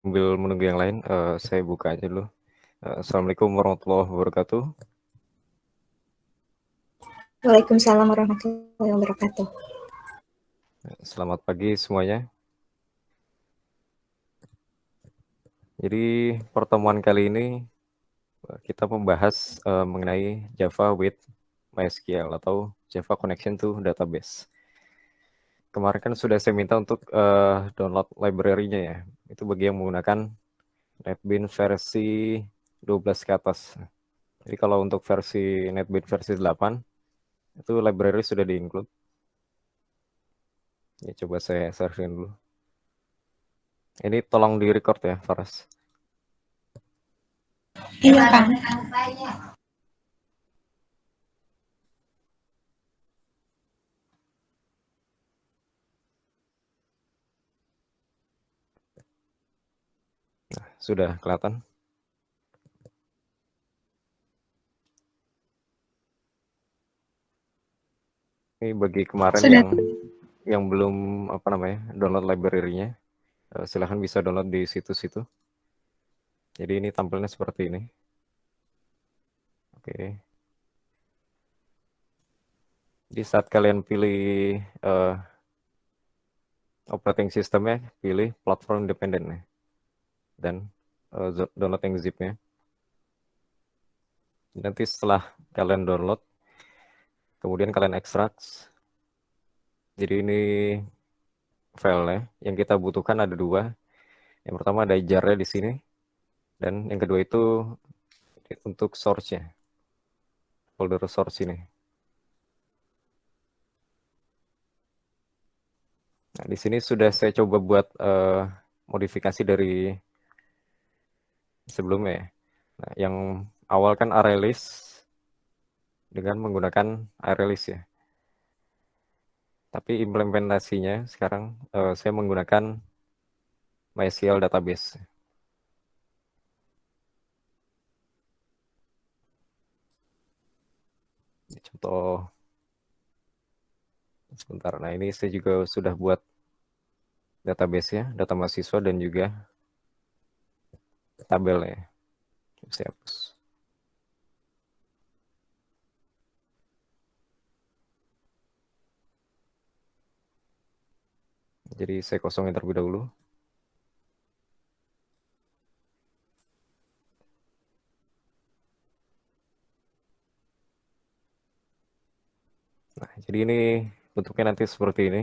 Sambil menunggu yang lain, saya buka aja dulu. Assalamualaikum warahmatullahi wabarakatuh. Waalaikumsalam warahmatullahi wabarakatuh. Selamat pagi semuanya. Jadi pertemuan kali ini kita membahas mengenai Java with MySQL atau Java Connection to Database. Kemarin kan sudah saya minta untuk download library-nya ya. Itu bagi yang menggunakan NetBeans versi 12 ke atas. Jadi kalau untuk versi NetBeans versi 8, itu library sudah di-include. Ya, coba saya searching dulu. Ini tolong di-record ya, Faras. Iya, Kang. Sudah kelihatan? Ini bagi kemarin Sudah. yang belum download library-nya, silahkan bisa download di situs itu. Jadi ini tampilnya seperti ini. Oke. Di saat kalian pilih operating systemnya, pilih platform independen ya. Dan download yang zip-nya. Nanti setelah kalian download, kemudian kalian ekstrak. Jadi ini file-nya. Yang kita butuhkan ada dua. Yang pertama ada jar-nya di sini. Dan yang kedua itu untuk source-nya. Folder source ini. Nah, di sini sudah saya coba buat modifikasi dari sebelumnya ya. Nah, yang awal kan ArrayList dengan menggunakan ArrayList ya. Tapi implementasinya sekarang saya menggunakan MySQL database. Contoh sebentar. Nah, ini saya juga sudah buat database ya, data mahasiswa dan juga tabelnya. Saya hapus. Jadi saya kosongin terlebih dahulu. Nah, jadi ini bentuknya nanti seperti ini.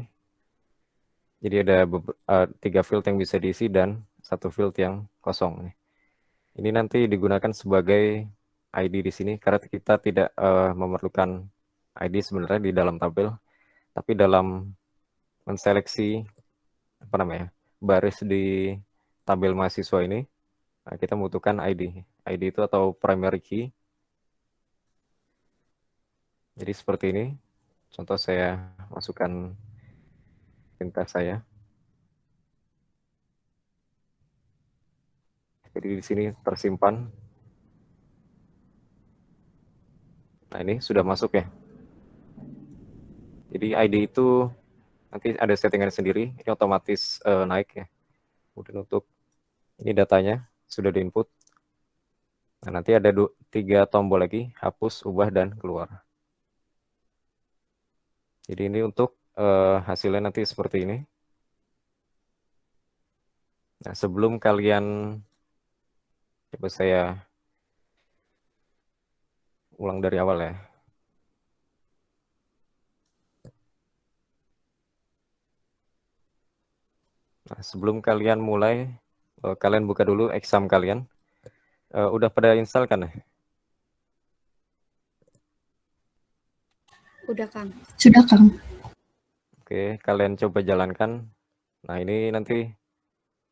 Jadi ada 3 field yang bisa diisi dan 1 field yang kosong. Ini nanti digunakan sebagai ID di sini karena kita tidak memerlukan ID sebenarnya di dalam tabel, tapi dalam menseleksi baris di tabel mahasiswa ini, kita membutuhkan ID. ID itu atau primary key. Jadi seperti ini. Contoh saya masukkan perintah saya. Jadi di sini tersimpan. Nah, ini sudah masuk ya. Jadi ID itu nanti ada settingan sendiri, ini otomatis naik ya. Kemudian untuk ini datanya sudah diinput. Nah, nanti ada 3 tombol lagi, hapus, ubah, dan keluar. Jadi ini untuk hasilnya nanti seperti ini. Nah, sebelum kalian, coba saya ulang dari awal ya. Nah, sebelum kalian mulai, kalian buka dulu exam kalian. Udah pada install kan ya? Udah, Kang. Sudah, Kang. Oke, kalian coba jalankan. Nah, ini nanti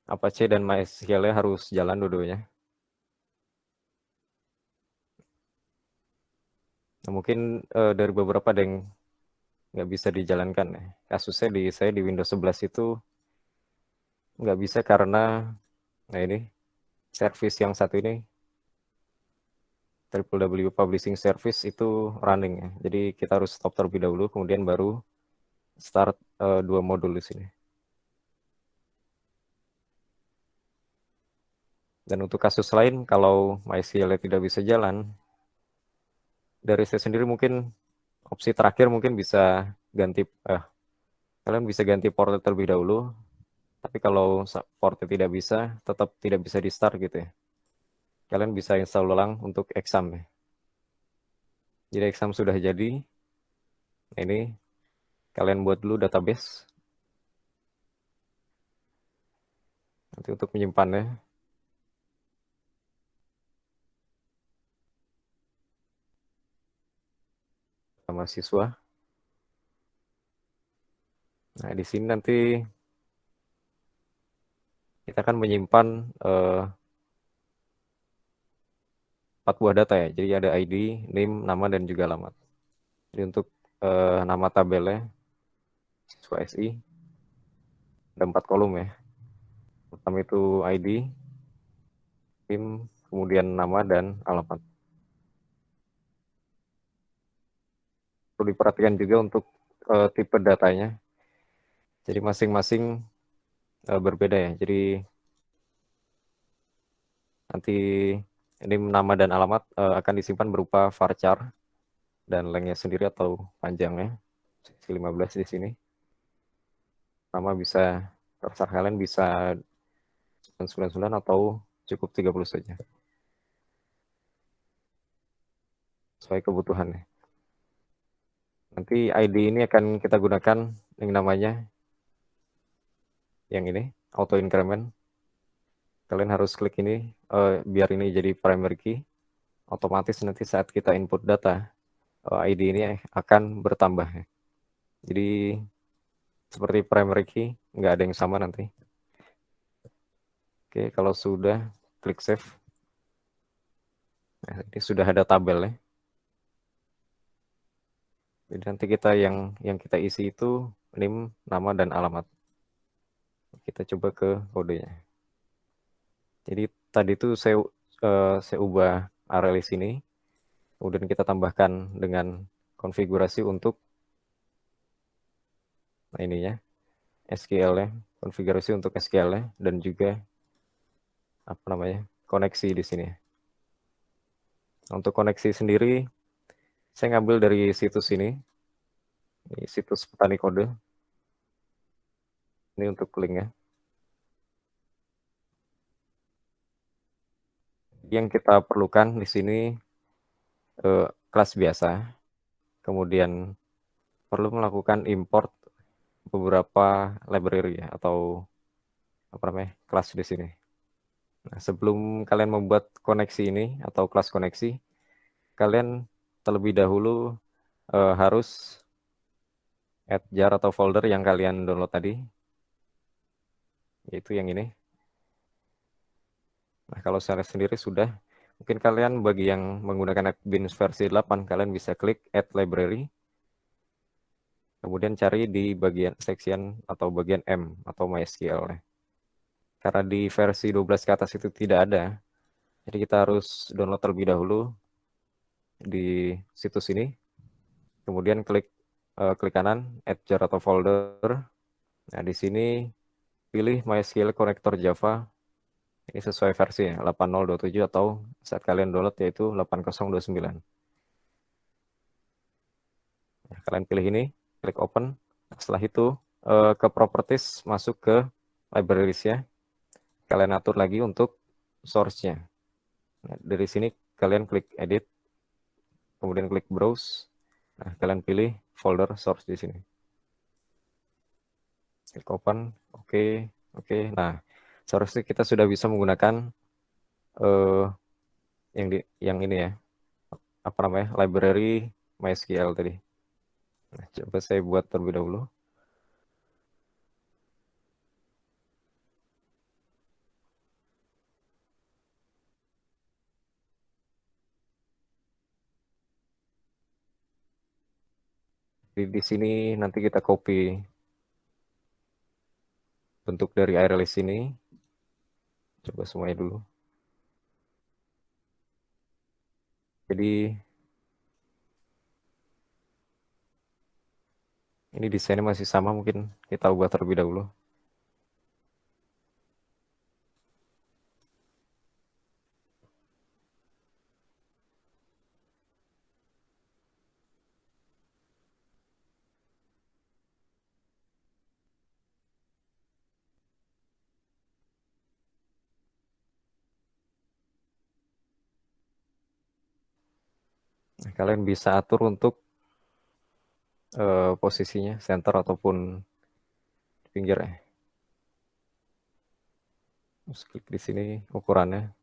Apache dan MySQL-nya harus jalan dua-duanya. Nah, mungkin dari beberapa ada yang nggak bisa dijalankan ya. Kasusnya saya di Windows 11 itu nggak bisa karena, nah ini, service yang satu ini, www Publishing Service itu running ya. Jadi kita harus stop terlebih dahulu, kemudian baru start 2 modul di sini. Dan untuk kasus lain, kalau MySQL tidak bisa jalan, dari saya sendiri mungkin opsi terakhir mungkin bisa ganti, kalian bisa ganti port terlebih dahulu. Tapi kalau port tidak bisa, tetap tidak bisa di start gitu ya. Kalian bisa install ulang untuk exam ya. Jadi exam sudah jadi. Nah, ini kalian buat dulu database. Nanti untuk menyimpannya sama siswa. Nah, di sini nanti kita akan menyimpan 4 buah data ya. Jadi ada ID, name, nama, dan juga alamat. Jadi untuk nama tabelnya siswa SI ada 4 kolom ya. Pertama itu ID, name, kemudian nama dan alamat. Perlu diperhatikan juga untuk tipe datanya. Jadi masing-masing berbeda ya. Jadi nanti ini nama dan alamat akan disimpan berupa varchar dan lengnya sendiri atau panjangnya. Seksi 15 di sini. Nama bisa terserah kalian bisa 99 atau cukup 30 saja. Sesuai kebutuhannya. Nanti ID ini akan kita gunakan yang namanya yang ini, auto increment. Kalian harus klik ini biar ini jadi primary key. Otomatis nanti saat kita input data, ID ini akan bertambah. Jadi seperti primary key, nggak ada yang sama nanti. Oke, kalau sudah, klik save. Nah, ini sudah ada tabelnya. Jadi nanti kita yang kita isi itu name, nama, dan alamat. Kita coba ke kodenya. Jadi tadi itu saya ubah URL sini, kemudian kita tambahkan dengan konfigurasi untuk ininya SQL-nya, konfigurasi untuk SQL-nya dan juga apa namanya koneksi di sini. Untuk koneksi sendiri, saya ngambil dari situs ini situs petani kode. Ini untuk linknya. Yang kita perlukan di sini kelas biasa, kemudian perlu melakukan import beberapa library ya, atau apa namanya kelas di sini. Nah, sebelum kalian membuat koneksi ini atau kelas koneksi, kalian terlebih dahulu harus add jar atau folder yang kalian download tadi, yaitu yang ini. Nah, kalau saya sendiri sudah, mungkin kalian bagi yang menggunakan NetBeans versi 8, kalian bisa klik add library, kemudian cari di bagian section atau bagian M atau MySQL. Karena di versi 12 ke atas itu tidak ada, jadi kita harus download terlebih dahulu di situs ini, kemudian klik kanan, add jar atau folder. Nah, di sini pilih MySQL Connector Java. Ini sesuai versi ya, 8027 atau saat kalian download yaitu 8029. Nah, kalian pilih ini, klik open. Setelah itu ke properties, masuk ke libraries ya. Kalian atur lagi untuk source-nya. Nah, dari sini kalian klik edit, kemudian klik browse. Nah, kalian pilih folder source di sini. Klik open, oke, oke. Nah, seharusnya kita sudah bisa menggunakan eh, yang ini ya, apa namanya, library MySQL tadi. Nah, coba saya buat terlebih dahulu. Di sini nanti kita copy bentuk dari ARList ini. Coba semuanya dulu. Jadi ini desainnya masih sama, mungkin kita ubah terlebih dahulu. Nah, kalian bisa atur untuk posisinya center ataupun pinggir ya. Terus klik di sini ukurannya.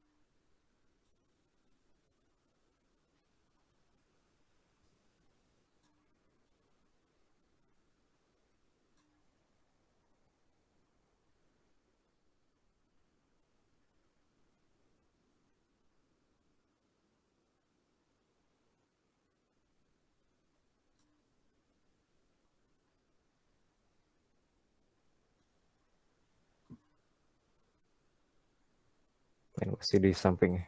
Ini masih di samping.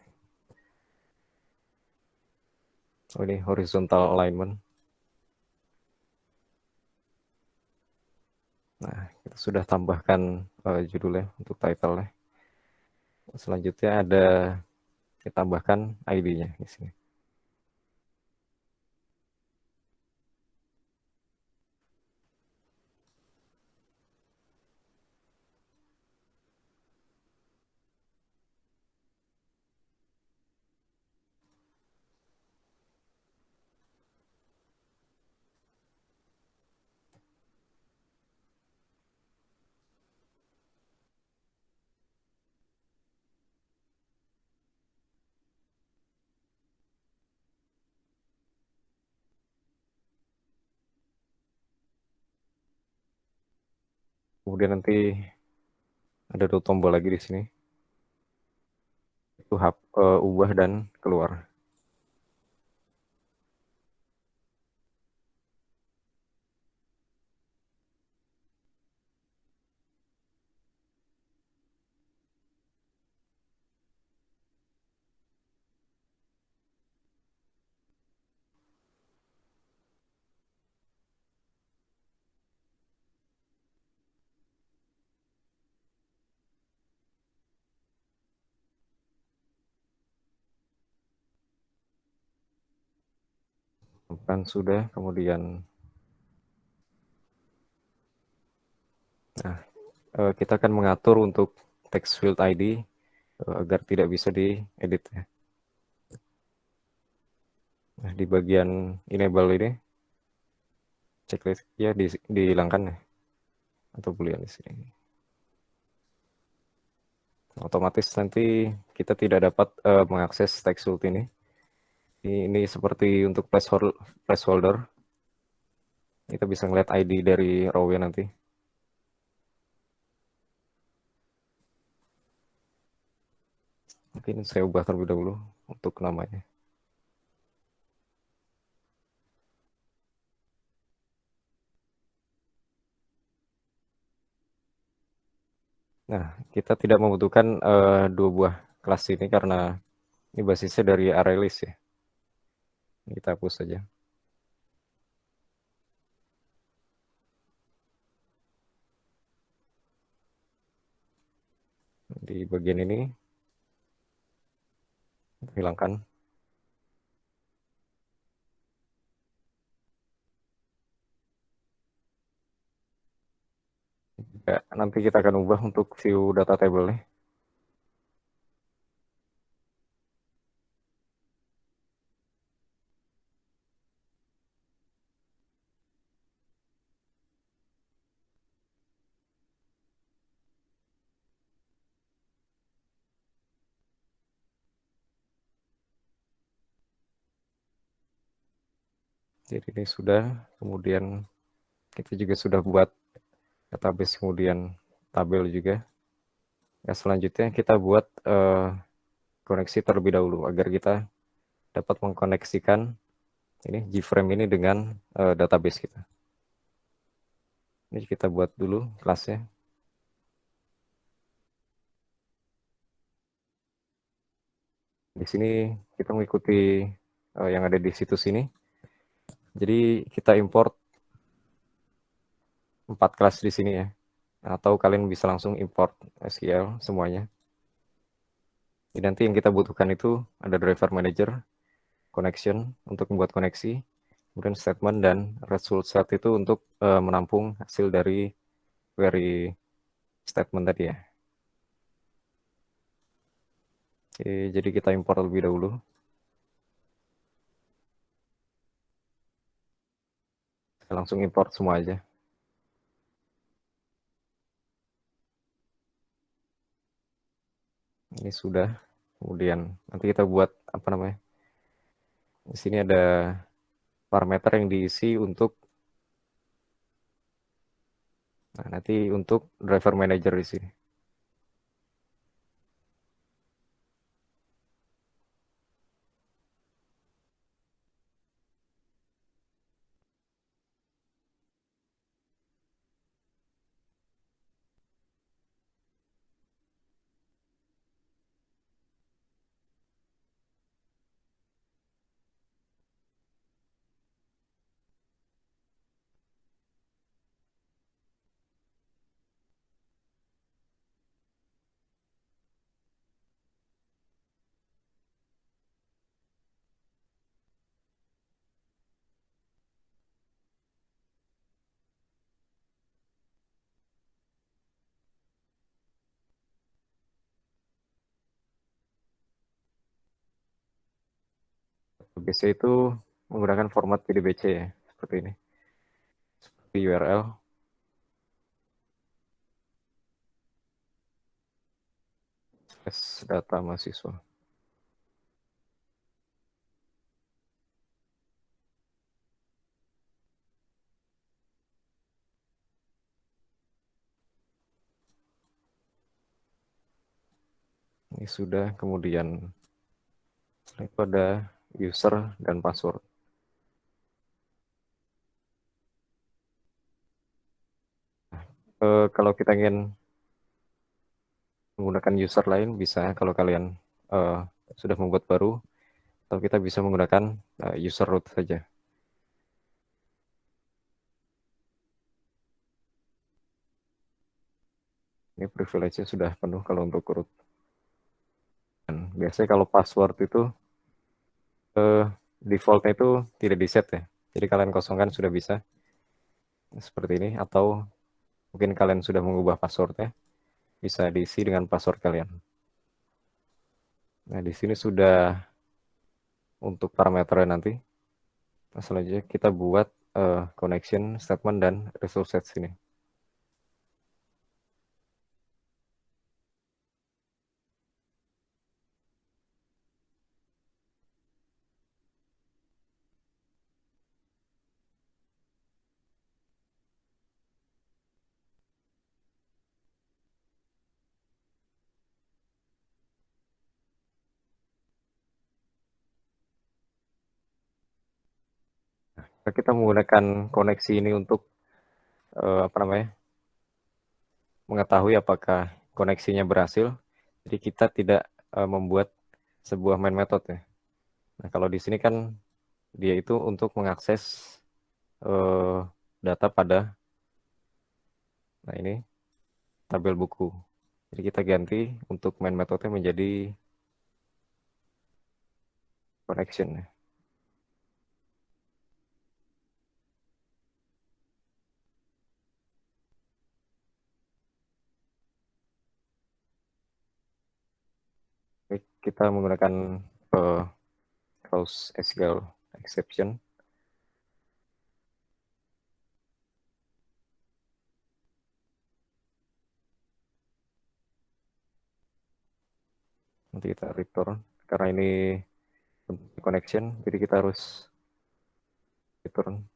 Oh, ini horizontal alignment. Nah, kita sudah tambahkan judulnya untuk title-nya. Selanjutnya ada kita tambahkan ID-nya di sini. Kemudian nanti ada dua tombol lagi di sini. Itu ubah dan keluar. Kan sudah, kemudian kita akan mengatur untuk text field ID agar tidak bisa diedit. Nah, di bagian enable ini checklist ya dihilangkan ya, atau boolean di sini. Otomatis nanti kita tidak dapat mengakses text field ini. Ini seperti untuk placeholder. Kita bisa ngeliat ID dari row-nya nanti. Mungkin saya ubah terlebih dahulu untuk namanya. Nah, kita tidak membutuhkan dua buah kelas ini karena ini basisnya dari ArrayList ya. Kita hapus saja. Di bagian ini hilangkan. Ya, nanti kita akan ubah untuk view data table nih. Jadi ini sudah, kemudian kita juga sudah buat database, kemudian tabel juga. Ya, selanjutnya kita buat koneksi terlebih dahulu agar kita dapat mengkoneksikan ini JFrame ini dengan database kita. Ini kita buat dulu kelasnya. Di sini kita mengikuti yang ada di situs ini. Jadi kita import 4 kelas di sini ya. Atau kalian bisa langsung import SQL semuanya. Jadi nanti yang kita butuhkan itu ada driver manager, connection untuk membuat koneksi, kemudian statement dan result set itu untuk menampung hasil dari query statement tadi ya. Oke, jadi kita import lebih dahulu. langsung import semua aja. Ini sudah. Kemudian nanti kita buat apa namanya? Di sini ada parameter yang diisi untuk nanti untuk driver manager di sini. PDBC itu menggunakan format PDBC ya, seperti ini. Seperti URL. Data mahasiswa. Ini sudah, kemudian setelah itu ada user dan password. Kalau kita ingin menggunakan user lain bisa, kalau kalian sudah membuat baru, atau kita bisa menggunakan user root saja. Ini privilege-nya sudah penuh kalau untuk root. Dan biasanya kalau password itu default-nya itu tidak di set ya. Jadi kalian kosongkan sudah bisa. Seperti ini, atau mungkin kalian sudah mengubah passwordnya, bisa diisi dengan password kalian. Nah, di sini sudah untuk parameternya nanti. Nah, selanjutnya kita buat connection statement dan resource set sini. Nah, kita menggunakan koneksi ini untuk apa namanya, mengetahui apakah koneksinya berhasil. Jadi kita tidak membuat sebuah main method ya. Nah, kalau di sini kan dia itu untuk mengakses data pada, nah ini tabel buku. Jadi kita ganti untuk main metode menjadi connection ya. Kita menggunakan clause SQL exception. Nanti kita return karena ini connection, jadi kita harus return,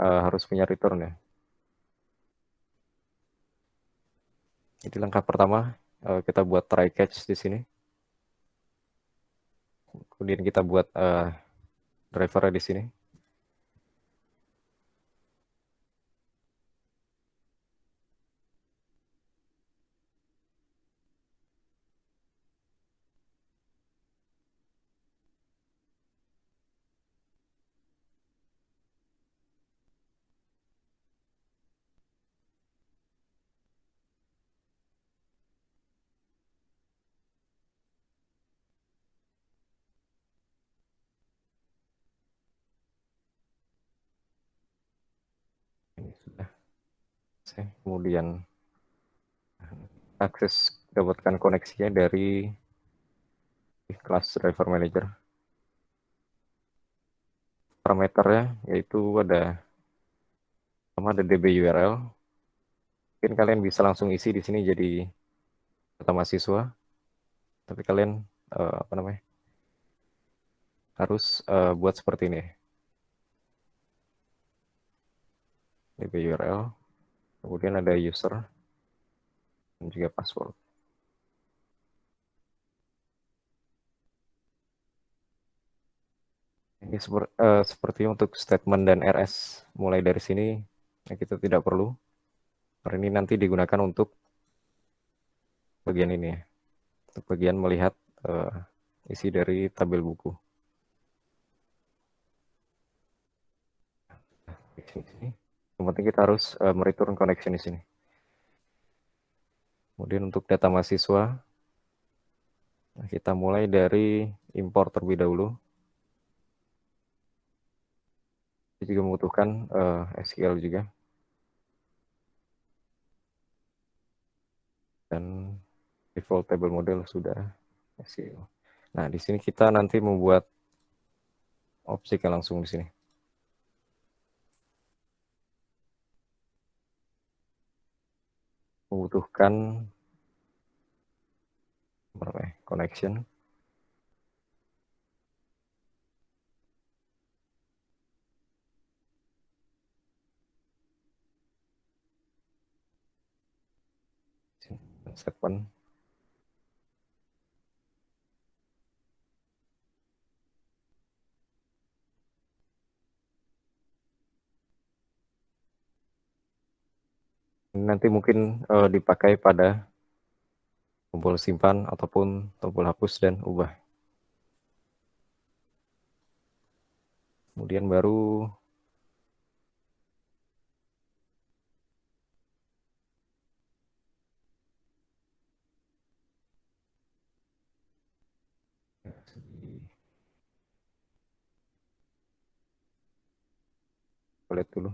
harus punya return ya. Jadi langkah pertama kita buat try catch di sini. Kemudian kita buat driver di sini. Ini sudah. Kemudian akses dapatkan koneksinya dari kelas driver manager. parameternya, yaitu ada DB URL. Mungkin kalian bisa langsung isi di sini jadi data mahasiswa, tapi kalian harus buat seperti ini, DB URL, kemudian ada user dan juga password. Ini seperti untuk statement dan RS. Mulai dari sini kita tidak perlu. Karena ini nanti digunakan untuk bagian ini ya, untuk bagian melihat isi dari tabel buku. Yang penting kita harus mereturn connection di sini. Kemudian untuk data mahasiswa, kita mulai dari import terlebih dahulu. Kita juga membutuhkan SQL juga. Dan default table model sudah SQL. Nah, di sini kita nanti membuat objek langsung di sini. Membutuhkan connection. Segment. Nanti mungkin dipakai pada tombol simpan ataupun tombol hapus dan ubah. Kemudian baru lihat dulu.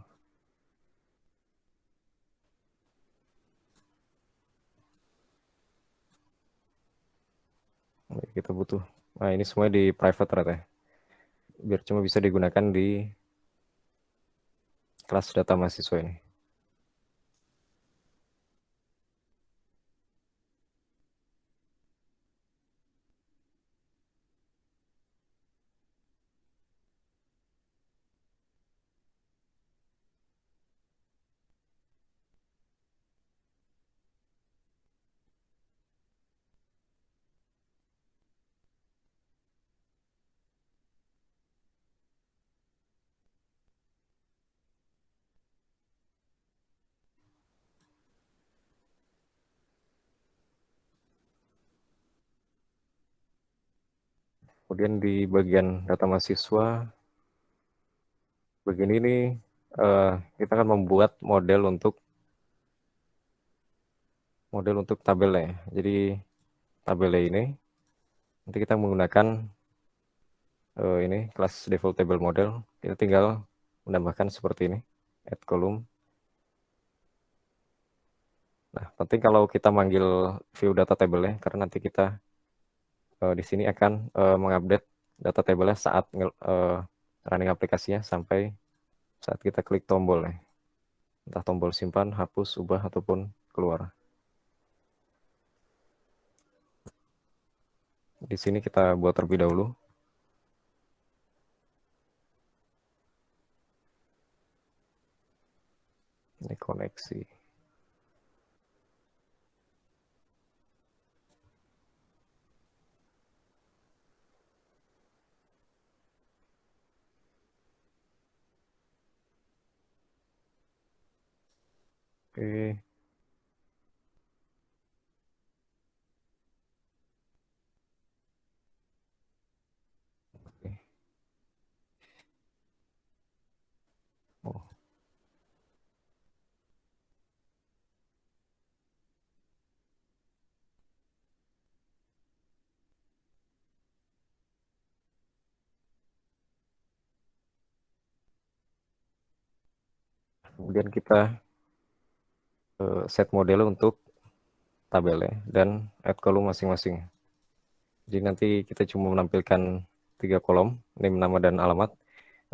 Kita butuh. Nah, ini semua di private thread ya. Biar cuma bisa digunakan di kelas data mahasiswa ini. Kemudian di bagian data mahasiswa, bagian ini kita akan membuat model untuk tabelnya. Jadi tabelnya ini nanti kita menggunakan ini kelas default table model. Kita tinggal menambahkan seperti ini, add column. Nah, penting kalau kita manggil view data table-nya, karena nanti kita di sini akan mengupdate data table-nya saat running aplikasinya sampai saat kita klik tombol ya. Entah tombol simpan, hapus, ubah, ataupun keluar. Di sini kita buat terlebih dahulu. Ini koneksi. Oke. Oke. Oh. Kemudian kita set model untuk tabelnya dan add kolom masing-masing. Jadi nanti kita cuma menampilkan 3 kolom, name, nama, dan alamat.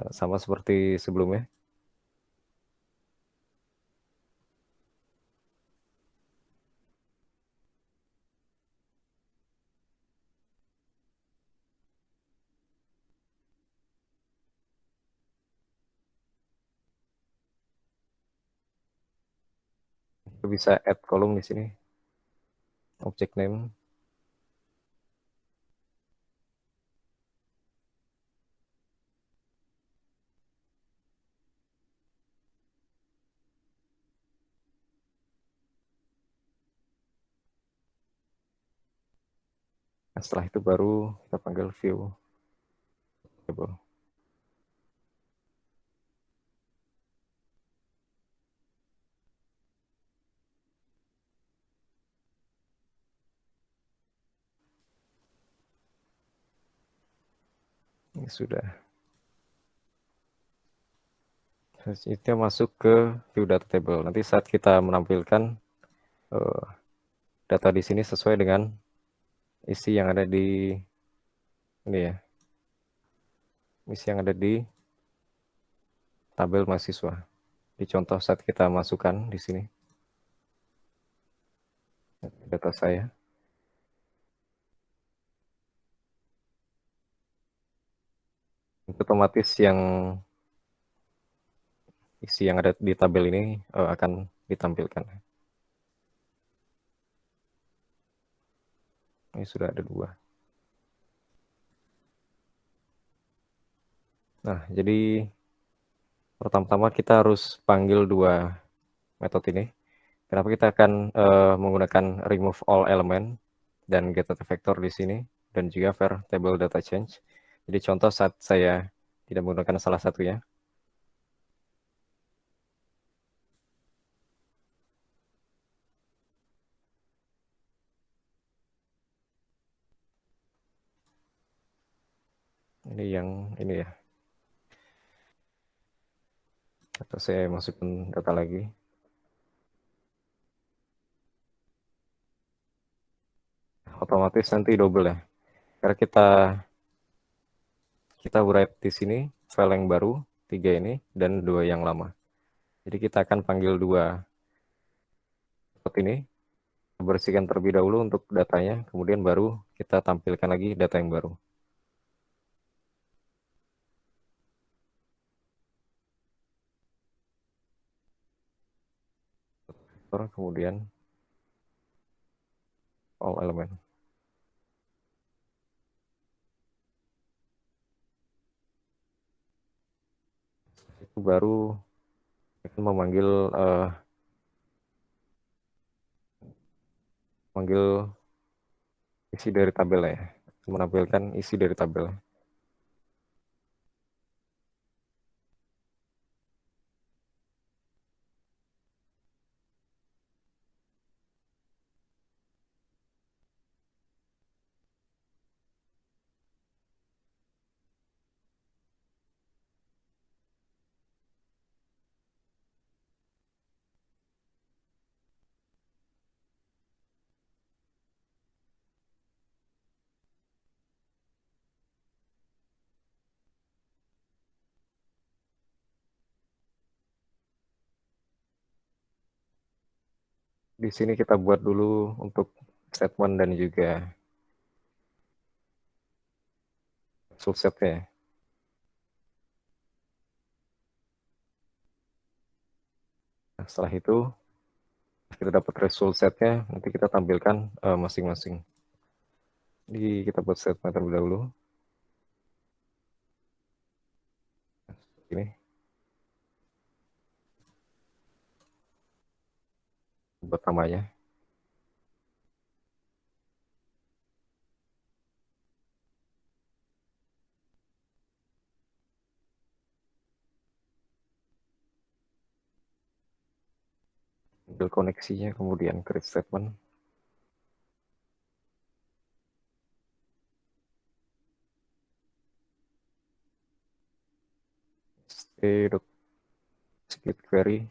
Sama seperti sebelumnya. Kita bisa add kolom di sini, object name. Nah, setelah itu baru kita panggil view table. Ini sudah. Selanjutnya masuk ke view data table. Nanti saat kita menampilkan data di sini sesuai dengan isi yang ada di ini ya, isi yang ada di tabel mahasiswa. Di contoh saat kita masukkan di sini data saya. Otomatis yang isi yang ada di tabel ini akan ditampilkan. Ini sudah ada 2. Nah, jadi pertama-tama kita harus panggil 2 metode ini. Kenapa kita akan menggunakan remove all element dan get data vector di sini, dan juga var table data change. Jadi contoh saat saya tidak menggunakan salah satunya. Ini yang ini ya. Atau saya masukkan data lagi. Otomatis nanti double ya. Karena kita write di sini file yang baru 3 ini dan 2 yang lama. Jadi kita akan panggil 2 seperti ini, bersihkan terlebih dahulu untuk datanya, kemudian baru kita tampilkan lagi data yang baru. Kemudian all element. Itu baru akan memanggil isi dari tabel ya, menampilkan isi dari tabel. Di sini kita buat dulu untuk statement dan juga subsetnya. Nah, setelah itu kita dapat result setnya, nanti kita tampilkan masing-masing. Jadi kita buat statement terlebih dahulu. Ini buat namanya. Ambil koneksinya, kemudian create statement. Skip query.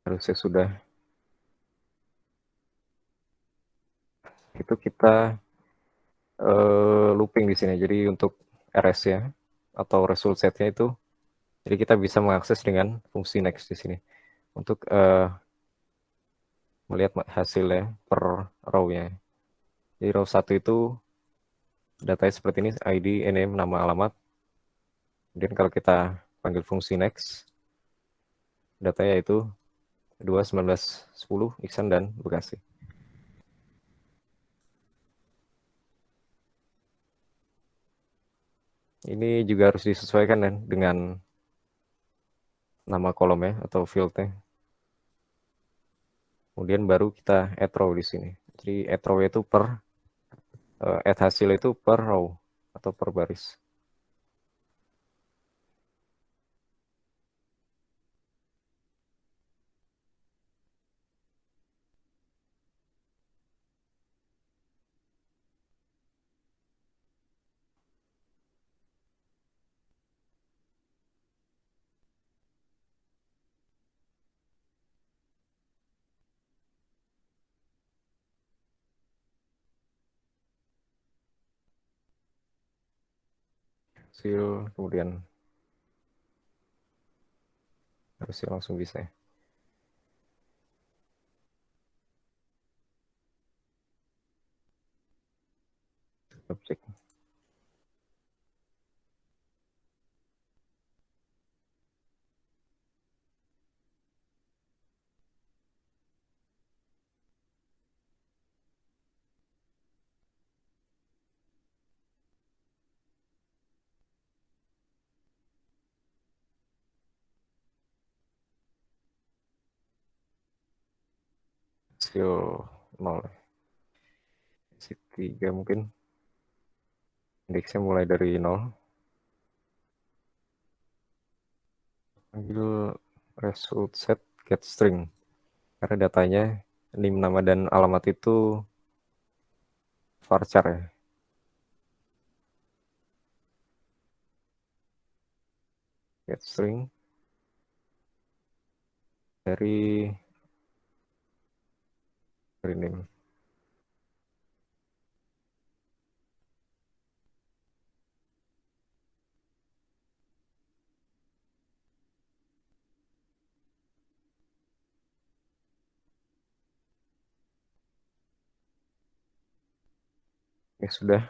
Harusnya sudah. Itu kita looping di sini. Jadi untuk RS ya, atau result setnya itu. Jadi kita bisa mengakses dengan fungsi next di sini untuk melihat hasilnya per row-nya. Jadi row 1 itu datanya seperti ini, ID, name, nama, alamat. Kemudian kalau kita panggil fungsi next, datanya itu 2, 19, 10, Iksan, dan Bekasi. Ini juga harus disesuaikan dengan nama kolomnya atau fieldnya. Kemudian baru kita add row di sini. Jadi add row itu add hasil itu per row atau per baris. Hasil, kemudian harusnya langsung bisa ya. Objek. Hasil 0. Hasil 3 mungkin. Indeksnya mulai dari 0. Panggil result set get string. Karena datanya, name, nama, dan alamat itu varchar ya. Get string dari name. Ya sudah,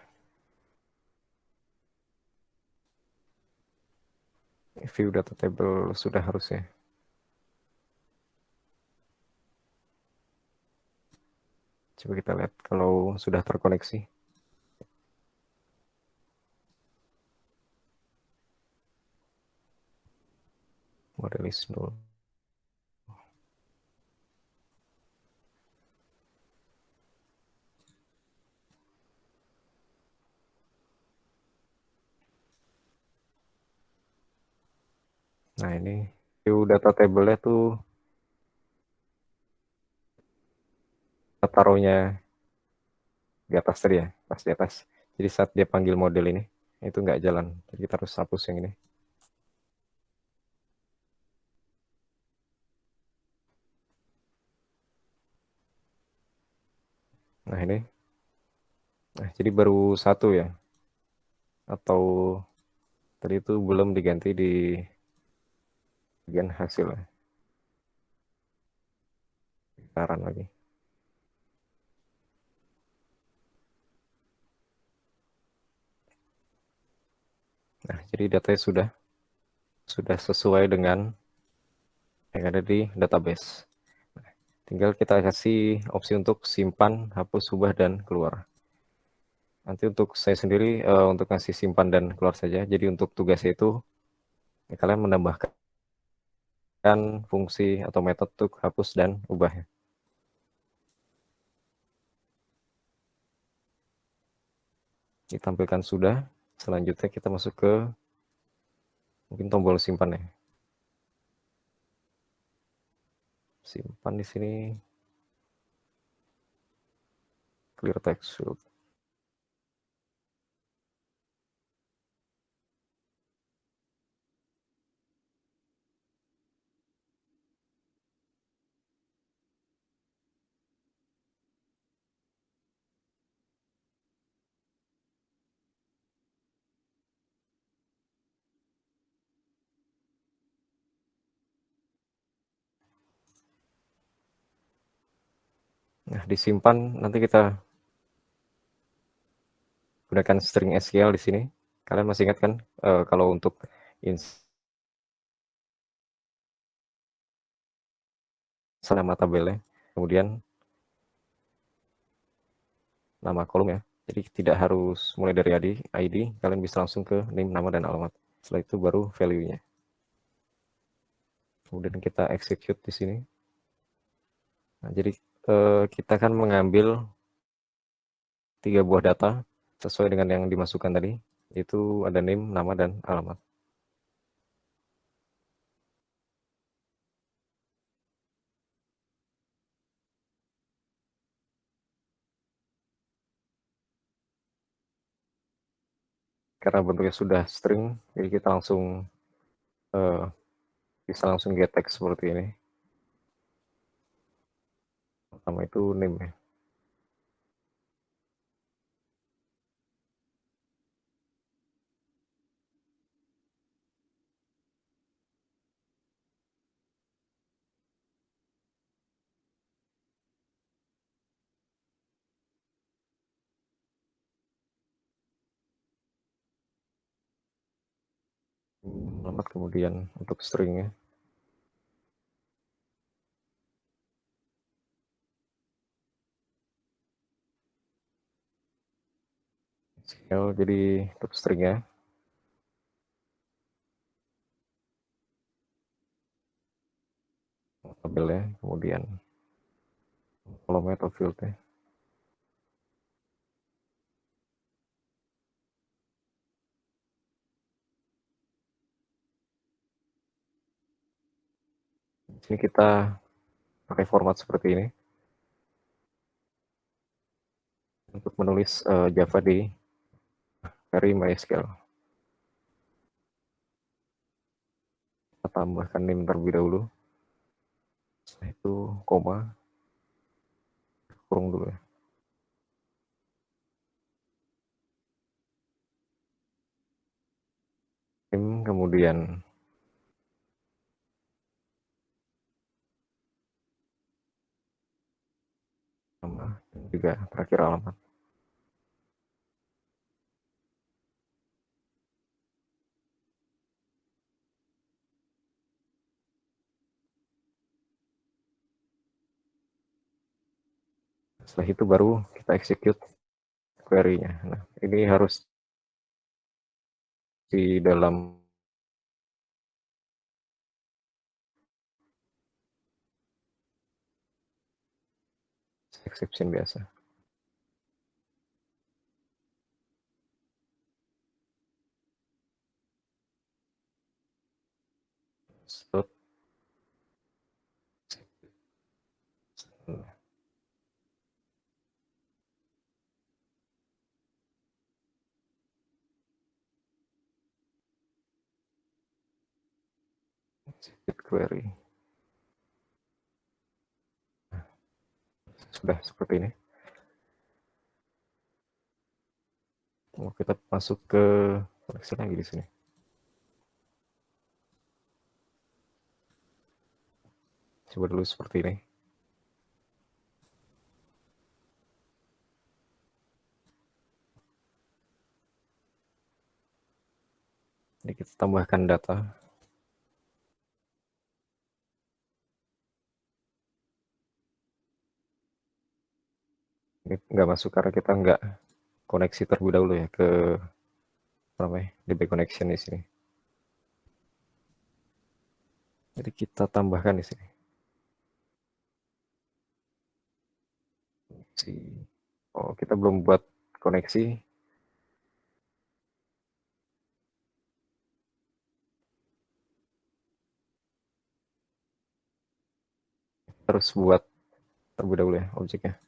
view data table sudah harusnya. Coba kita lihat kalau sudah terkoneksi. Model is null. Nah ini view data table-nya tuh taruhnya di atas tadi ya, pas di atas. Jadi saat dia panggil model ini, itu nggak jalan. Jadi kita harus hapus yang ini. Nah ini, nah jadi baru satu ya, atau tadi itu belum diganti di bagian hasil ya. Saran lagi. Nah jadi datanya sudah sesuai dengan yang ada di database. Tinggal kita kasih opsi untuk simpan, hapus, ubah, dan keluar. Nanti untuk saya sendiri untuk ngasih simpan dan keluar saja. Jadi untuk tugasnya itu ya, kalian menambahkan fungsi atau metode untuk hapus dan ubah. Ditampilkan sudah. Selanjutnya kita masuk ke mungkin tombol simpan ya. Simpan di sini clear text field. Nah, disimpan nanti kita gunakan string SQL di sini. Kalian masih ingat kan kalau untuk nama tabelnya, kemudian nama kolom ya. Jadi tidak harus mulai dari ID, kalian bisa langsung ke name, nama, dan alamat. Setelah itu baru value-nya. Kemudian kita execute di sini. Nah, jadi kita akan mengambil 3 buah data sesuai dengan yang dimasukkan tadi, itu ada name, nama, dan alamat. Karena bentuknya sudah string, jadi kita langsung bisa langsung get text seperti ini. Pertama itu name ya. Alamat kemudian untuk stringnya. SQL jadi untuk stringnya. Tabelnya, kemudian kolomnya atau fieldnya. Di sini kita pakai format seperti ini untuk menulis Java di query MySQL. Kita tambahkan name terlebih dahulu. Setelah itu koma, kurung dulu ya. Name, kemudian nama, dan juga terakhir alamat. Setelah itu baru kita execute query-nya. Nah, ini harus di dalam exception biasa. Stop. Execute query. Sudah seperti ini. Kita masuk ke koneksi lagi di sini. Coba dulu seperti ini. Jadi kita tambahkan data. Ini nggak masuk karena kita nggak koneksi terlebih dahulu ya ke apa namanya DB connection di sini. Jadi kita tambahkan di sini. Oh, kita belum buat koneksi. Harus buat terlebih dahulu ya objeknya.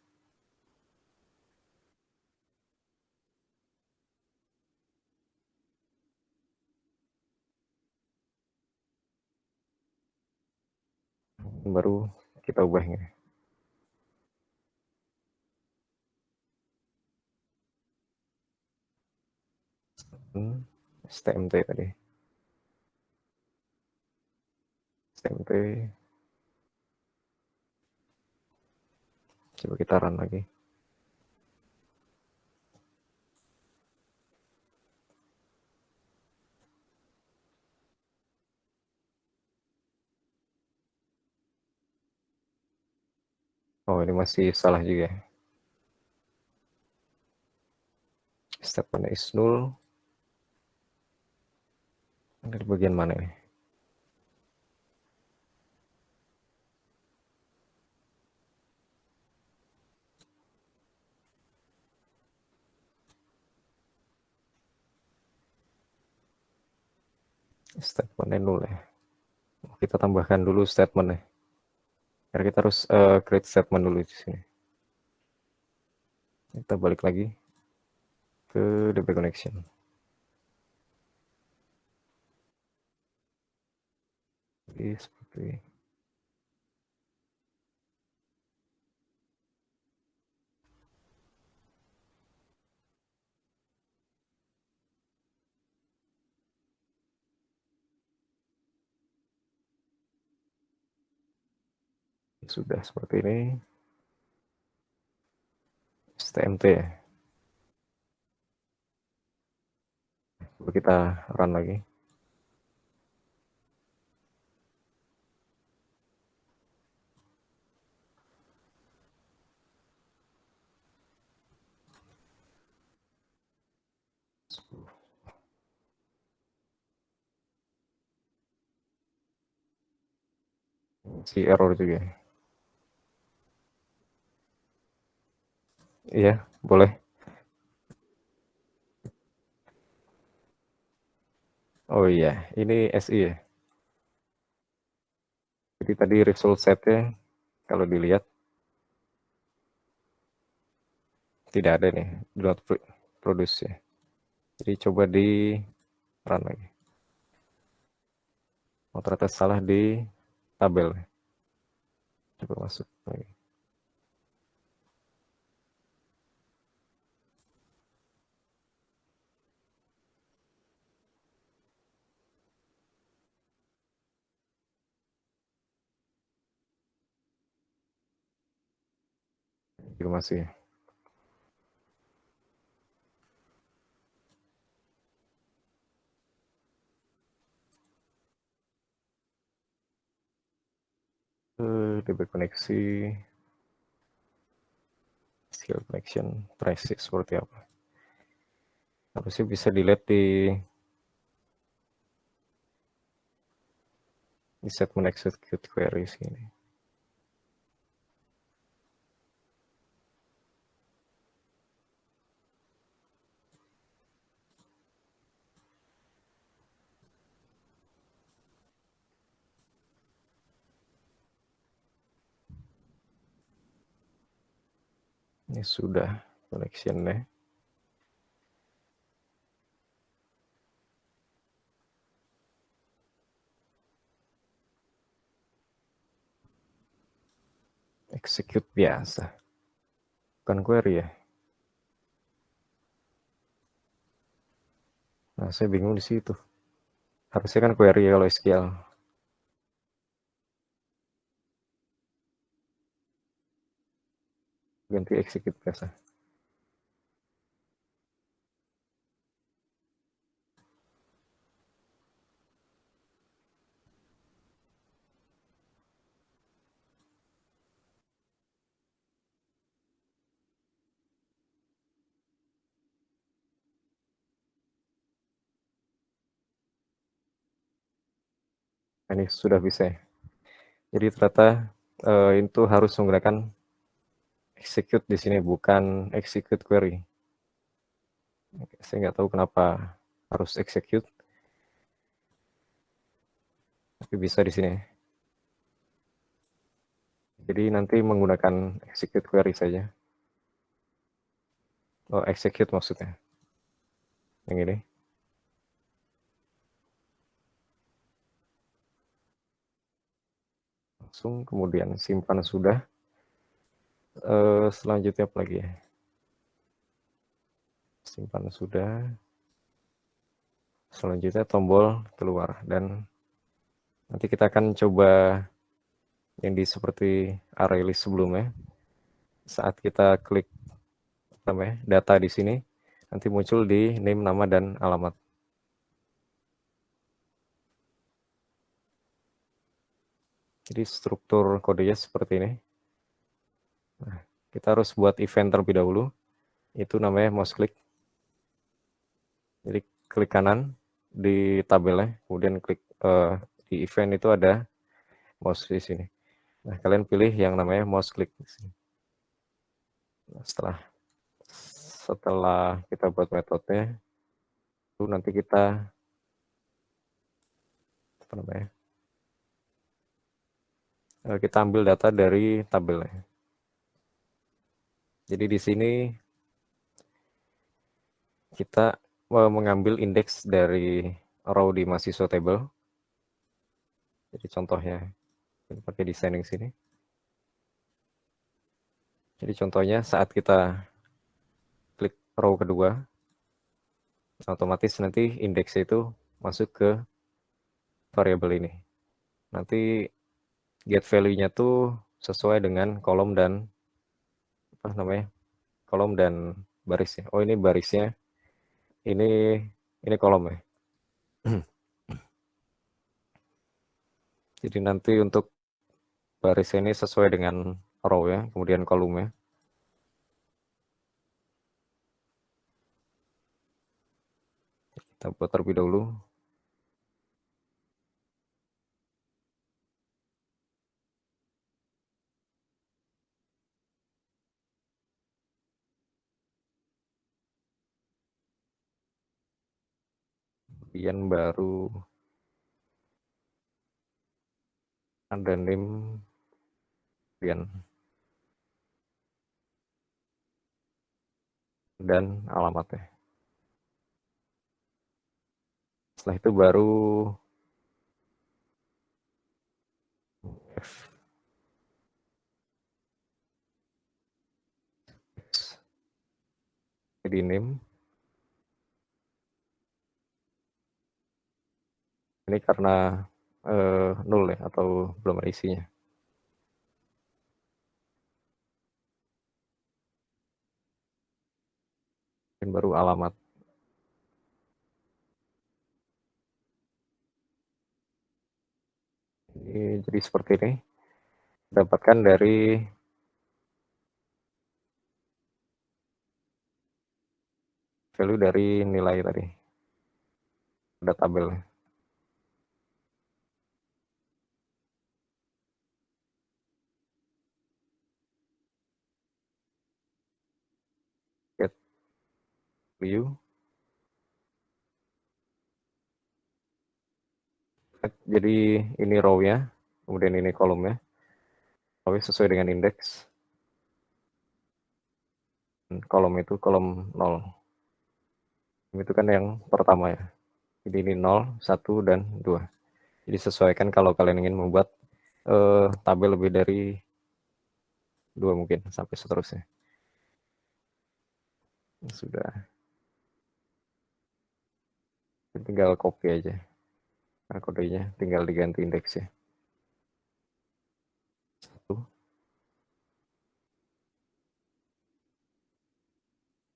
Baru kita ubah ini. STMT tadi. STMT. Coba kita run lagi. Oh, ini masih salah juga. Statement is null. Ada di bagian mana ini? Statementnya null ya. Kita tambahkan dulu statementnya. Karena kita harus create statement dulu di sini. Kita balik lagi ke DB connection. Jadi seperti ini. Sudah seperti ini. STMT ya. Coba kita run lagi. Si error juga. Iya, boleh. Oh iya, ini SI ya. Jadi tadi result setnya kalau dilihat tidak ada nih, do not produce ya. Jadi coba di run lagi. Oh, ternyata salah di tabel. Coba masuk lagi. Masih ya. DB koneksi, skill connection, price seperti apa. Harusnya bisa dilihat di statement execute query sini. Ini sudah connection-nya. Execute biasa. Bukan query ya. Nah, saya bingung di situ. Harusnya kan query ya kalau SQL. Ganti execute biasa. Nah, ini sudah bisa ya. Jadi ternyata itu harus menggunakan execute di sini, bukan execute query. Saya nggak tahu kenapa harus execute, tapi bisa di sini. Jadi nanti menggunakan execute query saja. Oh, execute maksudnya. Yang ini. Langsung kemudian simpan sudah. Selanjutnya apa lagi ya? Simpan sudah. Selanjutnya tombol keluar, dan nanti kita akan coba yang di seperti array list sebelumnya. saat kita klik data di sini, nanti muncul di name, nama, dan alamat. Jadi struktur kodenya seperti ini. Nah, kita harus buat event terlebih dahulu, itu namanya mouse click. Jadi klik kanan di tabelnya, kemudian klik di event itu ada mouse di sini. Nah, kalian pilih yang namanya mouse click di sini. Nah, setelah kita buat metodenya, itu nanti kita kita ambil data dari tabelnya. Jadi di sini kita mengambil indeks dari row di mahasiswa table. Jadi contohnya pakai designing sini. Jadi contohnya saat kita klik row kedua, otomatis nanti indeksnya itu masuk ke variabel ini. Nanti get value-nya tuh sesuai dengan kolom dan kolom dan barisnya. Oh, ini barisnya, ini kolom ya. Jadi nanti untuk baris ini sesuai dengan row ya, kemudian kolomnya. Kita buat terlebih dahulu. Kemudian baru ada name, kemudian dan alamatnya. Setelah itu baru jadi name. Ini karena null ya, atau belum ada isinya. Dan baru alamat. Ini jadi seperti ini. Dapatkan dari value dari nilai tadi. Ada tabelnya. Get view. Jadi ini row-nya, kemudian ini kolomnya. Row sesuai dengan indeks. Kolom itu kolom 0. Itu kan yang pertama ya. Jadi ini 0, 1, dan 2. Jadi sesuaikan kalau kalian ingin membuat tabel lebih dari 2 mungkin, sampai seterusnya. Sudah. Tinggal copy aja. Nah, kodenya tinggal diganti indeksnya.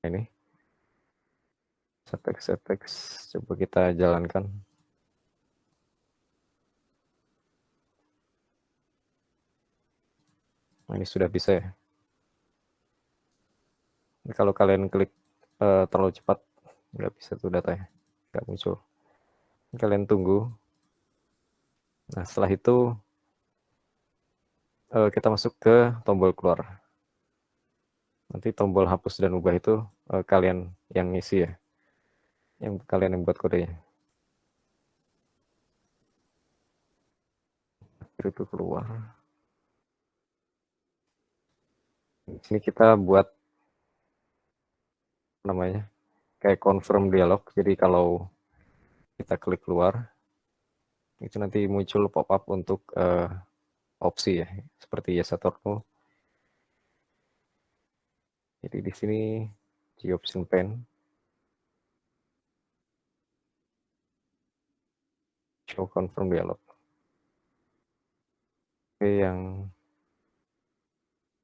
Ini seteks, coba kita jalankan. Nah, ini sudah bisa ya. Ini kalau kalian klik terlalu cepat, nggak bisa tuh datanya, nggak muncul. Kalian tunggu. Nah, setelah itu kita masuk ke tombol keluar. Nanti tombol hapus dan ubah itu kalian yang ngisi ya, yang kalian yang buat kodenya. Itu keluar. Di sini kita buat namanya kayak confirm dialog. Jadi kalau kita klik keluar, itu nanti muncul pop-up untuk opsi ya, seperti yes atau no. Jadi di sini di option pane, show confirm dialog. Oke, yang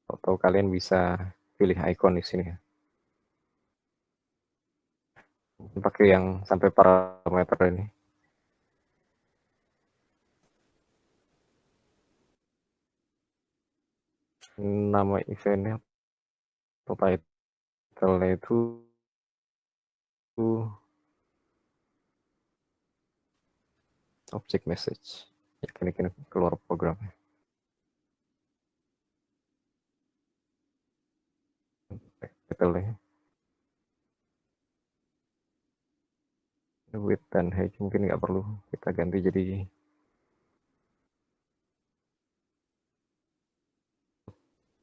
atau kalian bisa pilih icon di sini ya. Pakai yang sampai parameter ini. Nama eventnya atau title-nya itu object message. Ya, kini keluar programnya. Title-nya. Width dan height mungkin nggak perlu kita ganti jadi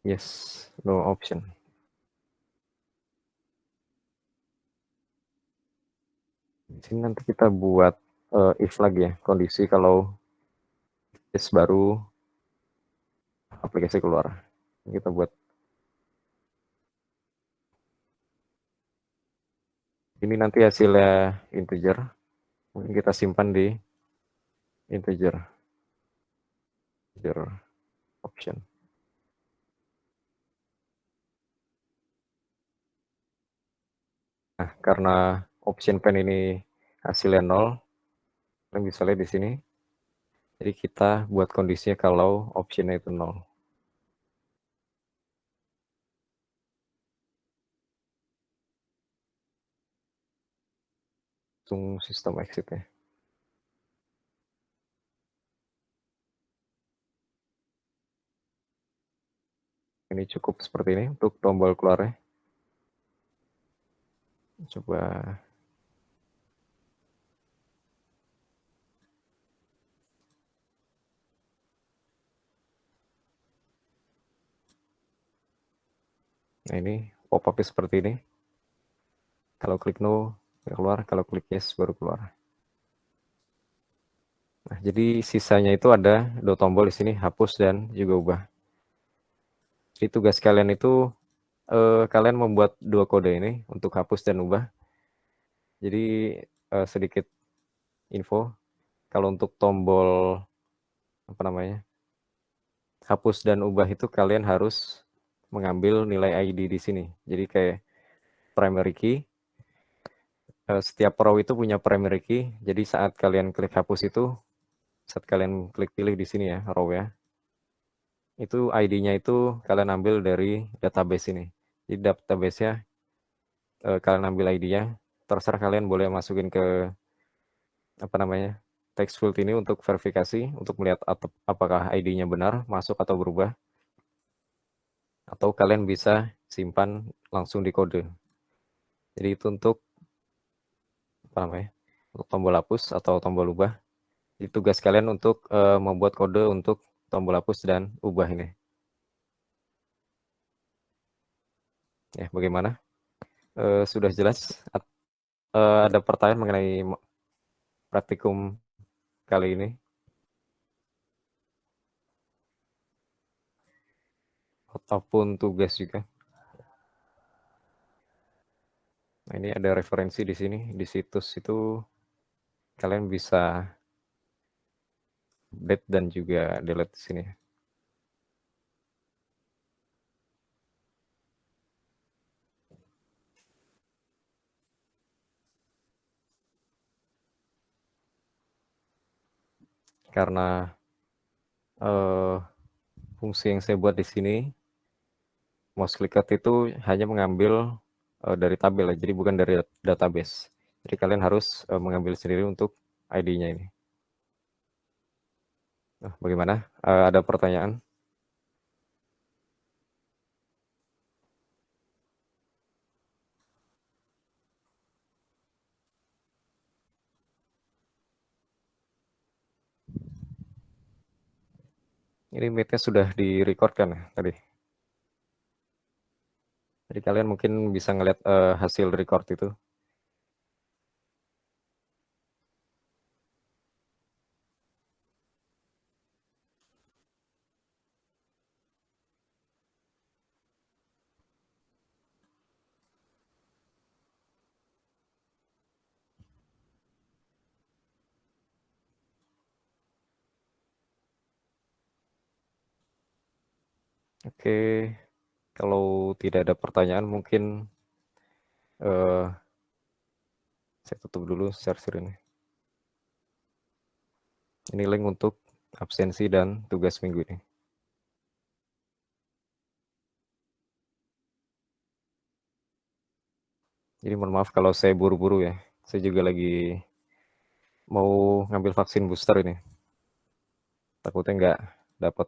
yes, no option. Di sini nanti kita buat if lagi ya, kondisi kalau yes baru aplikasi keluar. Kita buat ini nanti hasilnya integer, mungkin kita simpan di integer option. Nah, karena option pen ini hasilnya 0, kalian bisa lihat di sini. Jadi kita buat kondisinya kalau optionnya itu 0. Langsung sistem exit ya. Ini cukup seperti ini untuk tombol keluarnya. Coba nah ini pop-up seperti ini. Kalau klik no keluar, kalau klik yes baru keluar. Nah, jadi sisanya itu ada dua tombol di sini, hapus dan juga ubah. Jadi tugas kalian itu kalian membuat dua kode ini untuk hapus dan ubah. Jadi sedikit info, kalau untuk tombol apa namanya hapus dan ubah itu kalian harus mengambil nilai ID di sini. Jadi kayak primary key, setiap row itu punya primary key. Jadi saat kalian klik hapus itu, saat kalian klik pilih di sini ya row ya, itu ID-nya itu kalian ambil dari database ini. Di database-nya kalian ambil ID-nya, terserah kalian boleh masukin ke apa namanya text field ini untuk verifikasi, untuk melihat apakah ID-nya benar, masuk atau berubah. Atau kalian bisa simpan langsung di kode. Jadi itu untuk apa namanya? Untuk tombol hapus atau tombol ubah. Jadi tugas kalian untuk membuat kode untuk tombol hapus dan ubah ini. Ya, bagaimana? Sudah jelas? Ada pertanyaan mengenai praktikum kali ini ataupun tugas juga. Nah, ini ada referensi di sini, di situs itu kalian bisa update dan juga delete di sini. Karena fungsi yang saya buat di sini, mouse clicker itu hanya mengambil dari tabel, jadi bukan dari database. Jadi kalian harus mengambil sendiri untuk ID-nya ini. Nah, bagaimana? Ada pertanyaan? Ini meet-nya sudah di-record kan ya tadi? Jadi kalian mungkin bisa ngeliat hasil record itu. Oke. Kalau tidak ada pertanyaan mungkin saya tutup dulu share ini. Ini link untuk absensi dan tugas minggu ini. Jadi mohon maaf kalau saya buru-buru ya. Saya juga lagi mau ngambil vaksin booster ini. Takutnya nggak dapat.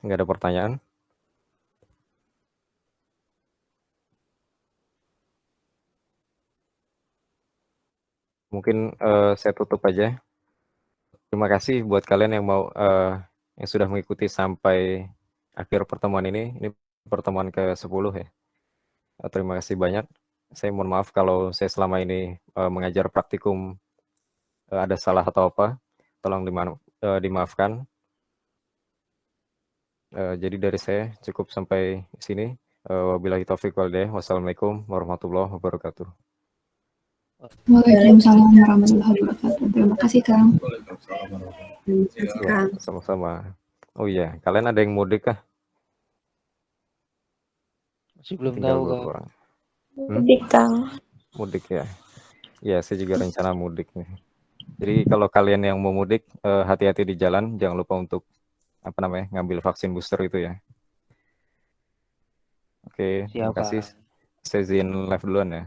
Nggak ada pertanyaan. Mungkin saya tutup aja. Terima kasih buat kalian yang mau yang sudah mengikuti sampai akhir pertemuan ini. Ini pertemuan ke-10 ya. Terima kasih banyak. Saya mohon maaf kalau saya selama ini mengajar praktikum ada salah atau apa. Tolong dimaafkan. Jadi dari saya cukup sampai sini. Wabillahi taufiq wal hidayah. Wassalamualaikum warahmatullahi wabarakatuh. Waalaikumsalam warahmatullahi wabarakatuh. Terima kasih, Kang. Ya, sama-sama. Oh iya, kalian ada yang mudik kah? Masih belum Tinggal tahu, berapa Kang. orang? Mudik, Kang. Mudik ya. Ya, saya juga rencana mudik nih. Jadi kalau kalian yang mau mudik, hati-hati di jalan. Jangan lupa untuk ngambil vaksin booster itu ya. Oke, terima Siap, kasih. Kang. Saya izin live duluan ya.